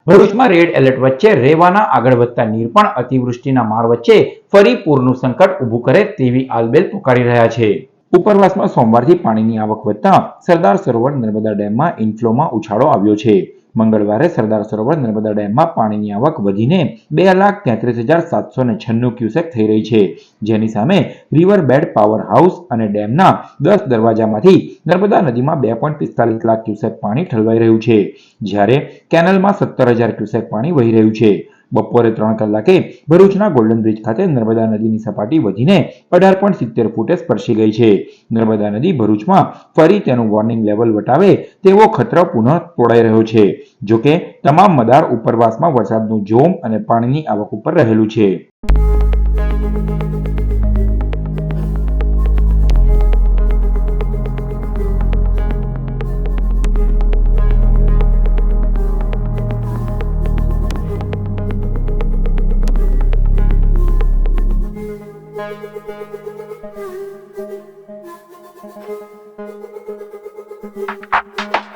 ભરૂચમાં red alert વચ્ચે રેવાના આગળ વધતા નીર પણ અતિવૃષ્ટિના માર વચ્ચે ફરી પૂરનું સંકટ ઊભું કરે તેવી આલબેલ પુકારી રહ્યા છે। ઉપરવાસમાં સોમવારથી પાણીની આવક વધતા સરદાર સરોવર નર્મદા ડેમમાં ઇનફ્લોમાં ઉછાળો આવ્યો છે। મંગળવારે સરદાર સરોવર નર્મદા ડેમમાં પાણીની આવક વધીને 2,33,796 ક્યુસેક થઈ રહી છે, જેની સામે રિવર બેડ પાવર હાઉસ અને ડેમના 10 દરવાજામાંથી નર્મદા નદીમાં 2.45 લાખ ક્યુસેક પાણી ઠલવાઈ રહ્યું છે, જ્યારે કેનલમાં 17,000 ક્યુસેક પાણી વહી રહ્યું છે। બપોરે 3 કલાકે ભરૂચના ગોલ્ડન બ્રિજ ખાતે નર્મદા નદીની સપાટી વધીને 18.70 ફૂટે સ્પર્શી ગઈ છે। નર્મદા નદી ભરૂચમાં ફરી તેનું વોર્નિંગ લેવલ વટાવે તેવો ખતરો પુનઃ તોડાઈ રહ્યો છે। જોકે તમામ મદાર ઉપરવાસમાં વરસાદનું જોમ અને પાણીની આવક ઉપર રહેલું છે। Thank you.